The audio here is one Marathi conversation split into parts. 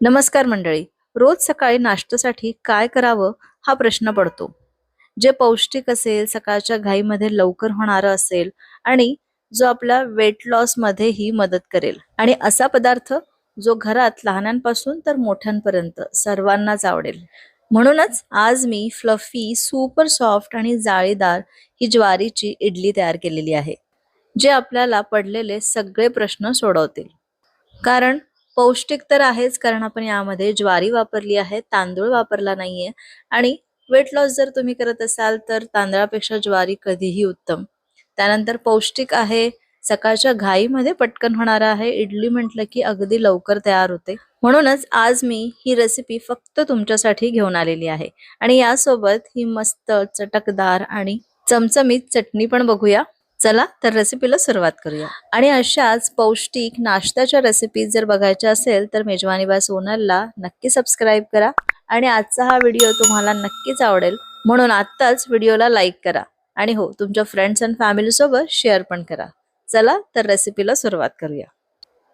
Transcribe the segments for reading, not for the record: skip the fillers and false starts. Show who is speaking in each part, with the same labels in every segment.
Speaker 1: नमस्कार मंडळी. रोज सकाळी नाश्त्यासाठी काय करावं हा प्रश्न पडतो. जे पौष्टिक असेल, सकाळच्या घाईमध्ये लवकर होणारं असेल आणि जो आपल्या वेट लॉस मध्येही मदत करेल आणि असा पदार्थ जो घरात लहानांपासून तर मोठ्यांपर्यंत सर्वांनाच आवडेल. म्हणूनच आज मी फ्लफी, सुपर सॉफ्ट आणि जाळीदार ही ज्वारीची इडली तयार केलेली आहे, जे आपल्याला पडलेले सगळे प्रश्न सोडवतील. कारण पौष्टिक तर आहेच, कारण आपण यामध्ये ज्वारी वापरली आहे, तांदूळ वापरला नाहीये. आणि वेट लॉस जर तुम्ही करत असाल तर तांदळापेक्षा ज्वारी कधीही उत्तम. त्यानंतर पौष्टिक आहे, सकाळच्या घाईमध्ये पटकन होणारा आहे. इडली म्हटलं की अगदी लवकर तयार होते. म्हणूनच आज मी ही रेसिपी फक्त तुमच्यासाठी घेऊन आलेली आहे. आणि यासोबत ही मस्त चटकदार आणि चमचमीत चटणी पण बघूया. चला तर रेसिपीला सुरुवात करूया. आणि अशाच पौष्टिक नाश्त्याच्या रेसिपी जर बघायच्या असेल तर मेजवानी बाय सोनलला नक्की सबस्क्राईब करा. आणि आजचा हा व्हिडिओ तुम्हाला नक्कीच आवडेल, म्हणून आत्ताच व्हिडिओला लाईक करा. आणि हो, तुमच्या फ्रेंड्स अँड फॅमिली सोबत शेअर पण करा. चला तर रेसिपीला सुरुवात करूया.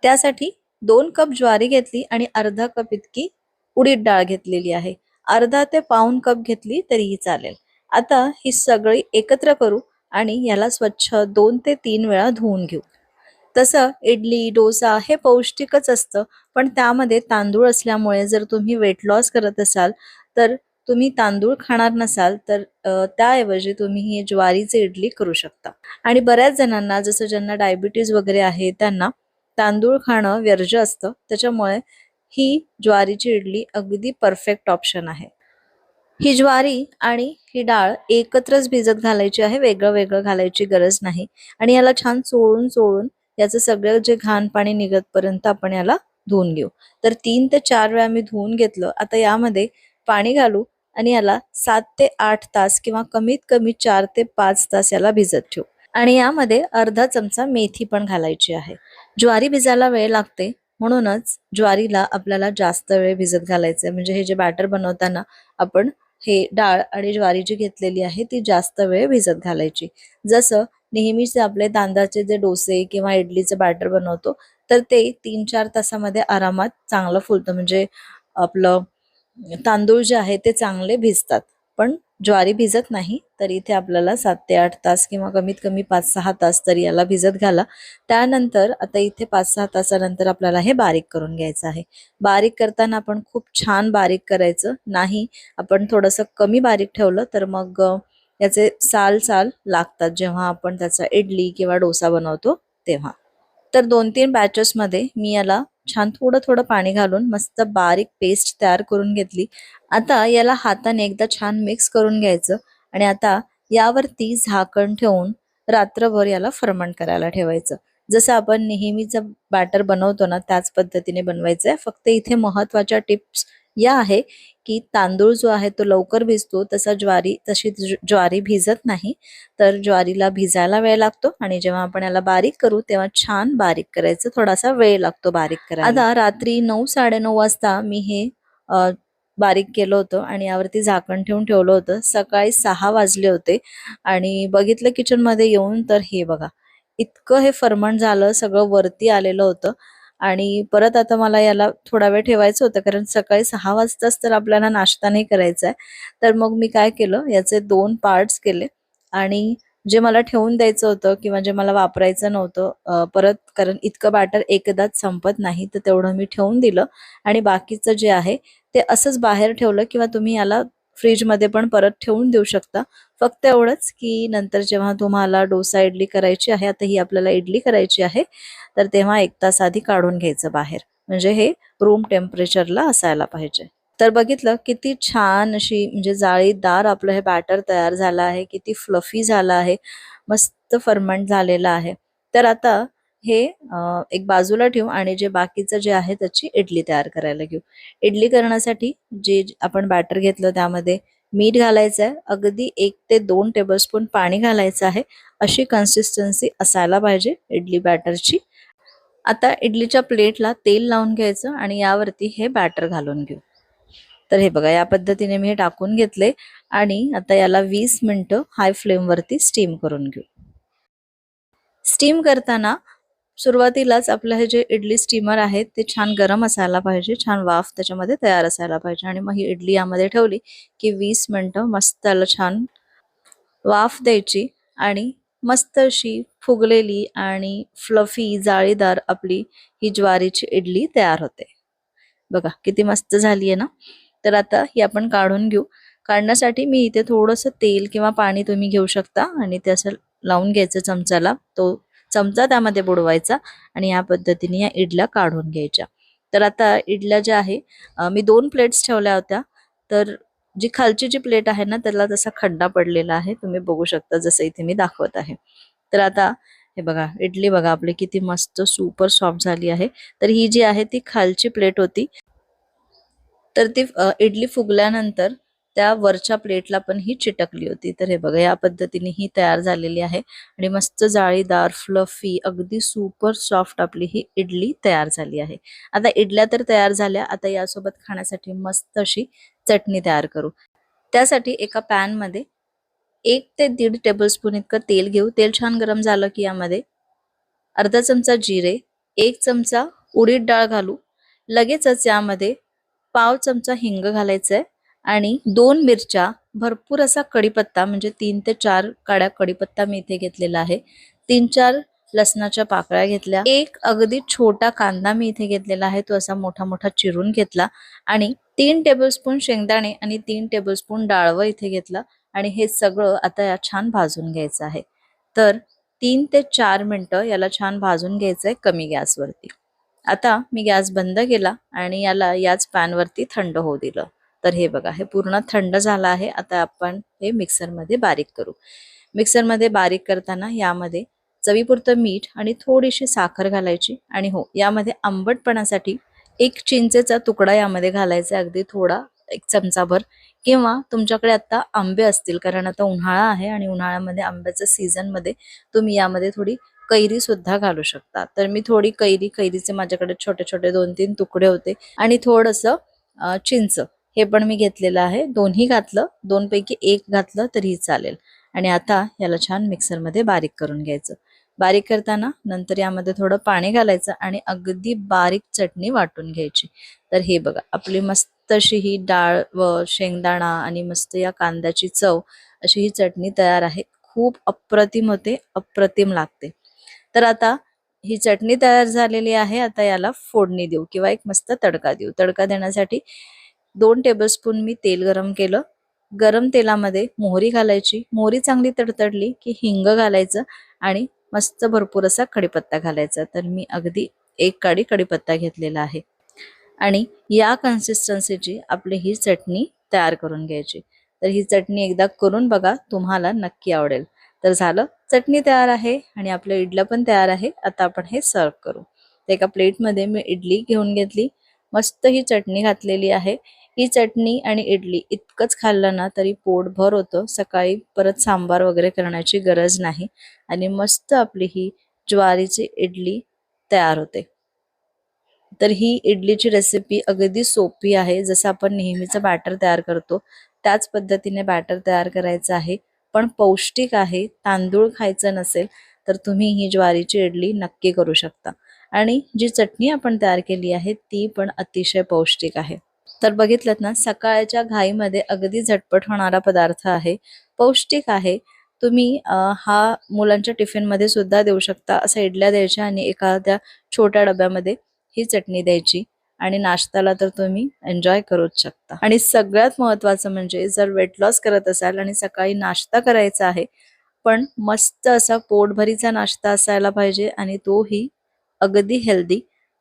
Speaker 1: त्यासाठी 2 कप ज्वारी घेतली आणि अर्धा कप इतकी उडीद डाळ घेतलेली आहे. अर्धा ते पाऊण कप घेतली तरीही चालेल. आता ही सगळी एकत्र करू आणि याला स्वच्छ 2 ते 3 वेळा धुवून घेऊ. तसं इडली, डोसा हे पौष्टिकच असतं, पण त्यामध्ये तांदूळ असल्यामुळे जर तुम्ही वेट लॉस करत असाल तर तुम्ही तांदूळ खाणार नसाल तर त्याऐवजी तुम्ही ही ज्वारीची इडली करू शकता. आणि बऱ्याच जणांना, जसं ज्यांना डायबिटीज वगैरे आहे, त्यांना तांदूळ खाणं वर्ज्य असतं. त्याच्यामुळे ही ज्वारीची इडली अगदी परफेक्ट ऑप्शन आहे. ही ज्वारी आणि ही डाळ एकत्रच भिजत घालायची आहे, वेगळं वेगळं घालायची गरज नाही. आणि याला छान चोळून चोळून याचं सगळं जे घाण पाणी निघतपर्यंत आपण याला धुवून घेऊ. तर 3 ते 4 वेळा मी धुवून घेतलं. आता यामध्ये पाणी घालू आणि याला 7 ते 8 तास किंवा कमीत कमी 4 ते 5 तास याला भिजत ठेवू. आणि यामध्ये अर्धा चमचा मेथी पण घालायची आहे. ज्वारी भिजायला वेळ लागते, म्हणूनच ज्वारीला आपल्याला जास्त वेळ भिजत घालायचं. म्हणजे हे जे बॅटर बनवताना आपण हे डाळ आणि ज्वारी जी घेतलेली आहे ती जास्त वेळ भिजत घालायची. जसं नेहमीच आपले तांदळाचे जे डोसे किंवा इडलीचं बॅटर बनवतो, तर ते 3-4 तासामध्ये आरामात चांगलं फुलतं. म्हणजे आपलं तांदूळ जे आहे ते चांगले भिजतात. पण ज्वारी भिजत नाही, तर इथे आपल्याला 7 ते 8 तास किंवा कमीत कमी 5-6 तास तरी याला भिजत घाला. त्यानंतर आता इथे 5-6 तासानंतर आपल्याला हे बारीक करून घ्यायचं आहे. बारीक करताना आपण खूप छान बारीक करायचं नाही. आपण थोडंसं कमी बारीक ठेवलं तर मग याचे साल साल लागतात जेव्हा आपण त्याचा इडली किंवा डोसा बनवतो तेव्हा. तर 2-3 बॅचेसमध्ये मी याला छान थोडं थोडं पाणी घालून मस्त बारीक पेस्ट तयार करून घेतली. आता याला हाताने एकदा छान मिक्स करून घ्यायचं. आणि आता यावरती झाकण ठेवून रात्रभर याला फर्मंट करायला ठेवायचं. जसं आपण नेहमीचं बॅटर बनवतो ना, त्याच पद्धतीने बनवायचं आहे. फक्त इथे महत्त्वाच्या टिप्स या आहे की तांदूळ जो आहे तो लवकर भिजतो, तशी ज्वारी भिजत नाही. तर ज्वारीला भिजायला वेळ लागतो आणि जेव्हा आपण याला बारीक करू तेव्हा छान बारीक करायचं, थोडासा वेळ लागतो बारीक करायला. आता रात्री 9-9:30 वाजता मी हे बारीक केलं होतं आणि यावरती झाकण ठेवून ठेवलं होतं. सकाळी 6 वाजले होते आणि बघितलं किचनमध्ये येऊन, तर हे बघा, इतकं हे फर्मंट झालं, सगळं वरती आलेलं होतं. आणि परत आता मला याला थोडा वेळ ठेवायचं होतं, कारण सकाळी 6 वाजताच तर आपल्याला नाश्ता नाही करायचा आहे. तर मग मी काय केलं, याचे 2 पार्ट्स केले. आणि जे मला ठेवून द्यायचं होतं किंवा जे मला वापरायचं नव्हतं परत, कारण इतकं बॅटर एकदाच संपत नाही, तर तेवढं मी ठेवून दिलं. आणि बाकीचं जे आहे ते असंच बाहेर ठेवलं किंवा तुम्ही याला फ्रीजमध्ये पण परत ठेवून देऊ शकता. फक्त एवढंच की नंतर जेव्हा तुम्हाला डोसा इडली करायची आहे, आता ही आपल्याला इडली करायची आहे, तर तेव्हा 1 तास आधी काढून घ्यायचं बाहेर. म्हणजे हे रूम टेम्परेचरला असायला पाहिजे. तर बघितलं किती छान अशी, म्हणजे जाळीदार आपलं हे बॅटर तयार झालं आहे, किती फ्लफी झालं आहे, मस्त फर्मंट झालेलं आहे. तर आता हे एक बाजूला ठेवू आणि जे बाकीचं जे आहे त्याची इडली तयार करायला घेऊ. इडली करण्यासाठी जे आपण बॅटर घेतलं त्यामध्ये मीठ घालायचं आहे. अगदी 1 ते 2 टेबलस्पून पाणी घालायचं आहे. अशी कन्सिस्टन्सी असायला पाहिजे इडली बॅटरची. आता इडलीच्या प्लेटला तेल लावून घ्यायचं आणि यावरती हे बॅटर घालून घेऊ. तर हे बघा, या पद्धतीने मी हे टाकून घेतले आणि आता याला 20 मिनिटं हाय फ्लेमवरती स्टीम करून घेऊ. स्टीम करताना सुरुवातीलाच आपलं हे जे इडली स्टीमर आहे ते छान गरम असायला पाहिजे, छान वाफ त्याच्यामध्ये तयार असायला पाहिजे. आणि मग ही इडली यामध्ये ठेवली की 20 मिनिटं मस्त त्याला छान वाफ द्यायची आणि मस्त अशी फुगलेली आणि फ्लफी जाळीदार आपली ही ज्वारीची इडली तयार होते. बघा किती मस्त झाली आहे ना. तर आता ही आपण काढून घेऊ. काढण्यासाठी मी इथे थोडंसं तेल किंवा पाणी तुम्ही घेऊ शकता आणि ते असं लावून घ्यायचं चमच्याला. तो चमचा त्यामध्ये बुडवायचा आणि या पद्धतीने या इडल्या काढून घ्यायच्या. तर आता इडल्या ज्या आहे मी 2 प्लेट्स ठेवल्या होत्या. तर जी खालची जी प्लेट आहे ना त्याला तसा खड्डा पडलेला आहे, तुम्ही बघू शकता जसं इथे मी दाखवत आहे. तर आता हे बघा इडली बघा आपली किती मस्त सुपर सॉफ्ट झाली आहे. तर ही जी आहे ती खालची प्लेट होती. तर ती इडली फुगल्यानंतर त्या वरच्या प्लेटला पण ही चिटकली होती. तर हे बघा या पद्धतीने ही तयार झालेली आहे आणि मस्त जाळीदार फ्लफी अगदी सुपर सॉफ्ट आपली ही इडली तयार झाली आहे. आता इडल्या तर तयार झाल्या. आता यासोबत खाण्यासाठी मस्त अशी चटणी तयार करू. त्यासाठी एका पॅन मध्ये 1 ते 1.5 टेबलस्पून इतकं तेल घेऊ. तेल छान गरम झालं की यामध्ये अर्धा चमचा जिरे, 1 चमचा उडीद डाळ घालू. लगेचच यामध्ये पाव चमचा हिंग घालायचंय आणि 2 मिरच्या, भरपूर असा कढीपत्ता म्हणजे 3 ते 4 काड्या कढीपत्ता मी इथे घेतलेला आहे. 3-4 लसणाच्या पाकळ्या घेतल्या. एक अगदी छोटा कांदा मी इथे घेतलेला आहे, तो असा मोठा मोठा चिरून घेतला आणि 3 टेबलस्पून शेंगदाणे आणि 3 टेबलस्पून डाळवं इथे घेतलं आणि हे सगळं आता या छान भाजून घ्यायचं आहे. तर 3 ते 4 मिनिटं याला छान भाजून घ्यायचंय कमी गॅसवरती. आता मी गॅस बंद केला आणि याला याच पॅनवरती थंड होऊ दिलं. तर हे बघा हे पूर्ण थंड झालं आहे. आता आपण हे मिक्सरमध्ये बारीक करू. मिक्सरमध्ये बारीक करताना यामध्ये चवीपुरतं मीठ आणि थोडीशी साखर घालायची आणि हो यामध्ये आंबटपणासाठी 1 चिंचेचा तुकडा यामध्ये घालायचा, अगदी थोडा 1 चमचाभर. किंवा तुमच्याकडे आता आंबे असतील, कारण आता उन्हाळा आहे आणि उन्हाळ्यामध्ये आंब्याच्या सीझन मध्ये तुम्ही यामध्ये थोडी कैरी सुद्धा घालू शकता. तर मी थोडी कैरीचे माझ्याकडे छोटे छोटे 2-3 तुकडे होते आणि थोडंसं चिंच हे पण मी घेतलेलं आहे. दोन्ही घातलं, 2 पैकी 1 घातलं तरीही चालेल. आणि आता याला छान मिक्सरमध्ये बारीक करून घ्यायचं. बारीक करताना नंतर यामध्ये थोडं पाणी घालायचं आणि अगदी बारीक चटणी वाटून घ्यायची. तर हे बघा आपली मस्त अशी ही डाळ व शेंगदाणा आणि मस्त या कांद्याची चव अशी ही चटणी तयार आहे. खूप अप्रतिम होते, अप्रतिम लागते. तर आता ही चटणी तयार झालेली आहे. आता याला फोडणी देऊ किंवा एक मस्त तडका देऊ. तडका देण्यासाठी 2 टेबलस्पून मी तेल गरम केलं. गरम तेलामध्ये मोहरी घालायची. मोहरी चांगली तडतडली की हिंग घालायचं आणि मस्त भरपूर असा कढीपत्ता घालायचा. तर मी अगदी 1 काडी कढीपत्ता घेतलेला आहे आणि या कन्सिस्टन्सीची आपली ही चटणी तयार करून घ्यायची. तर ही चटणी एकदा करून बघा, तुम्हाला नक्की आवडेल. तर झालं, चटणी तयार आहे आणि आपलं इडलं पण तयार आहे. आता आपण हे सर्व करू. तर एका प्लेटमध्ये मी इडली घेऊन घेतली. मस्त ही चटणी घातलेली आहे. ही चटणी आणि इडली इतकंच खाल्लं ना तरी पोटभर होतं. सकाळी परत सांबार वगैरे करण्याची गरज नाही आणि मस्त आपली ही ज्वारीची इडली तयार होते. तर ही इडलीची रेसिपी अगदी सोपी आहे. जसं आपण नेहमीचं बॅटर तयार करतो त्याच पद्धतीने बॅटर तयार करायचं आहे, पण पौष्टिक आहे. तांदूळ खायचं नसेल तर तुम्ही ही ज्वारीची इडली नक्की करू शकता. आणि जी चटणी आपण तयार केली आहे ती पण अतिशय पौष्टिक आहे. तर बघितलं ना, सकाळच्या घाईमध्ये अगदी झटपट होणारा पदार्थ आहे, पौष्टिक आहे. तुम्ही हा मुलांच्या टिफिनमध्ये सुद्धा देऊ शकता. असा इडल्या द्यायच्या आणि एखाद्या छोट्या डब्यामध्ये ही चटणी द्यायची आणि नाश्त्याला तर तुम्ही एन्जॉय करूच शकता. आणि सगळ्यात महत्त्वाचं म्हणजे जर वेट लॉस करत असाल आणि सकाळी नाश्ता करायचा आहे, पण मस्त असा पोटभरीचा नाश्ता असायला पाहिजे आणि तोही अगदी हेल्दी,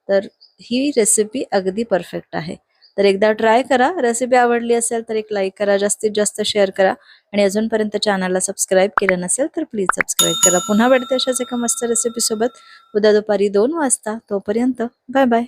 Speaker 1: तर ही रेसिपी अगदी परफेक्ट आहे. तर एकदा ट्राय करा. रेसिपी आवडली असेल तर एक लाईक करा, जास्तीत जास्त शेअर करा आणि अजूनपर्यंत चॅनलला सबस्क्राईब केलं नसेल तर प्लीज सबस्क्राईब करा. पुन्हा भेटते अशाच एका मस्त रेसिपी सोबत उद्या दुपारी 2 वाजता. तोपर्यंत बाय बाय.